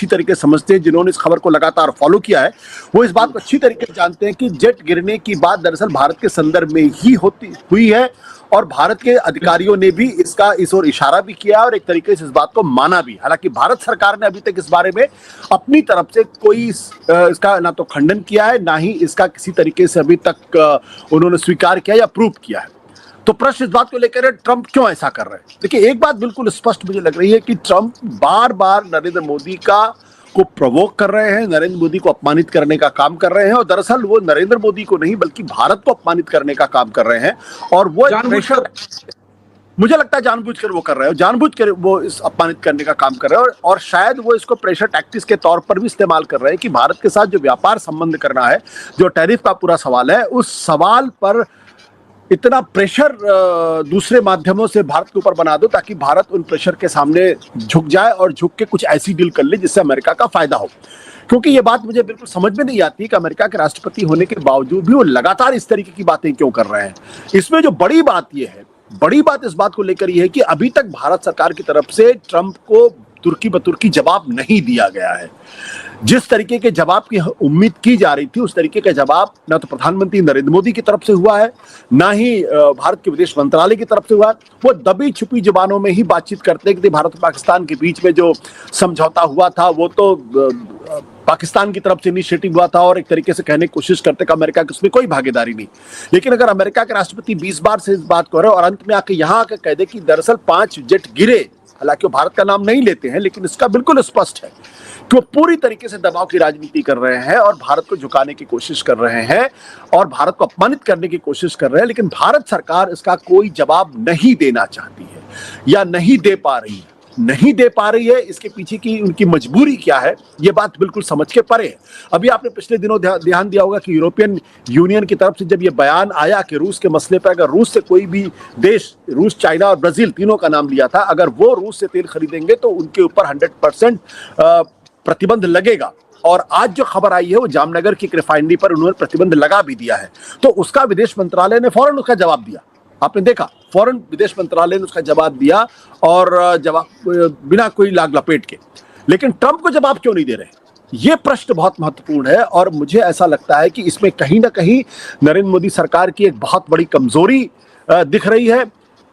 अच्छी तरीके से समझते हैं, जिन्होंने इस खबर को लगातार फॉलो किया है, वो इस बात को अच्छी तरीके से जानते हैं कि जेट गिरने की बात दरअसल भारत के संदर्भ में ही होती हुई है और भारत के अधिकारियों ने भी इस ओर इशारा भी किया और एक तरीके से इस बात को माना भी। हालांकि भारत सरकार ने अभी तक इस बारे में अपनी तरफ से कोई इसका ना तो खंडन किया है, ना ही इसका किसी तरीके से अभी तक उन्होंने स्वीकार किया या प्रूव किया है। तो प्रश्न इस बात को लेकर है, ट्रंप क्यों ऐसा कर रहे हैं? देखिए, एक बात बिल्कुल स्पष्ट मुझे लग रही है कि ट्रंप बार बार नरेंद्र मोदी को प्रोवोक कर रहे हैं, नरेंद्र मोदी को अपमानित करने का काम कर रहे हैं और दरअसल वो नरेंद्र मोदी को नहीं बल्कि भारत को अपमानित करने का काम कर रहे हैं। और वो प्रेशर, मुझे लगता है जानबूझकर वो कर रहे हैं, जानबूझकर वो इस अपमानित करने का काम कर रहे हैं और शायद वो इसको प्रेशर टैक्टिक्स के तौर पर भी इस्तेमाल कर रहे हैं कि भारत के साथ जो व्यापार संबंध करना है, जो टैरिफ का पूरा सवाल है, उस सवाल पर इतना प्रेशर दूसरे माध्यमों से भारत के ऊपर बना दो ताकि भारत उन प्रेशर के सामने झुक जाए और झुक के कुछ ऐसी डील कर ले जिससे अमेरिका का फायदा हो। क्योंकि ये बात मुझे बिल्कुल समझ में नहीं आती कि अमेरिका के राष्ट्रपति होने के बावजूद भी वो लगातार इस तरीके की बातें क्यों कर रहे हैं। इसमें जो बड़ी बात ये है, बड़ी बात इस बात को लेकर यह है कि अभी तक भारत सरकार की तरफ से ट्रंप को तुर्की बतुर्की जवाब नहीं दिया गया है। जिस तरीके के जवाब की उम्मीद की जा रही थी, उस तरीके का जवाब ना तो प्रधानमंत्री नरेंद्र मोदी की तरफ से हुआ है, ना ही भारत के विदेश मंत्रालय की तरफ से हुआ है। वो दबी छुपी जुबानों में ही बातचीत करते हैं कि भारत और पाकिस्तान के बीच में जो समझौता हुआ था वो तो पाकिस्तान की तरफ से इनिशिएटिव हुआ था और एक तरीके से कहने की कोशिश करते कि अमेरिका की उसमें कोई भागीदारी नहीं। लेकिन अगर अमेरिका के राष्ट्रपति 20 बार से इस बात को रहे और अंत में आके यहाँ आकर कह दे कि दरअसल 5 जेट गिरे, हालांकि वो भारत का नाम नहीं लेते हैं, लेकिन इसका बिल्कुल स्पष्ट है कि वो पूरी तरीके से दबाव की राजनीति कर रहे हैं और भारत को झुकाने की कोशिश कर रहे हैं और भारत को अपमानित करने की कोशिश कर रहे हैं। लेकिन भारत सरकार इसका कोई जवाब नहीं देना चाहती है या नहीं दे पा रही है। नहीं दे पा रही है, इसके पीछे की उनकी मजबूरी क्या है, ये बात बिल्कुल समझ के परे है। अभी आपने पिछले दिनों ध्यान दिया होगा कि यूरोपियन यूनियन की तरफ से जब ये बयान आया कि रूस के मसले पर अगर रूस से कोई भी देश, रूस, चाइना और ब्राजील तीनों का नाम लिया था, अगर वो रूस से तेल खरीदेंगे तो उनके ऊपर 100% प्रतिबंध लगेगा। और आज जो खबर आई है वो जामनगर की रिफाइनरी पर उन्होंने प्रतिबंध लगा भी दिया है। तो उसका विदेश मंत्रालय ने फौरन उसका जवाब दिया। आपने देखा, फौरन विदेश मंत्रालय ने उसका जवाब दिया और जवाब बिना कोई लाग लपेट के। लेकिन ट्रंप को जवाब क्यों नहीं दे रहे? ये प्रश्न बहुत महत्वपूर्ण है और मुझे ऐसा लगता है कि इसमें कहीं ना कहीं नरेंद्र मोदी सरकार की एक बहुत बड़ी कमजोरी दिख रही है।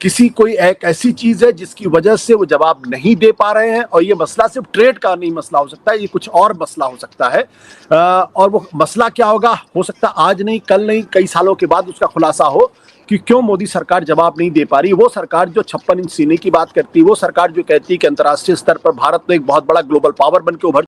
कोई एक ऐसी चीज है जिसकी वजह से वो जवाब नहीं दे पा रहे हैं और ये मसला सिर्फ ट्रेड का नहीं मसला हो सकता है, ये कुछ और मसला हो सकता है। और वो मसला क्या होगा, हो सकता है आज नहीं, कल नहीं, कई सालों के बाद उसका खुलासा हो कि क्यों मोदी सरकार जवाब नहीं दे पा रही। वो सरकार जो 56 इंच सीने की बात करती है, वो सरकार जो कहती है कि अंतर्राष्ट्रीय स्तर पर भारत तो एक बहुत बड़ा ग्लोबल पावर बन के उभर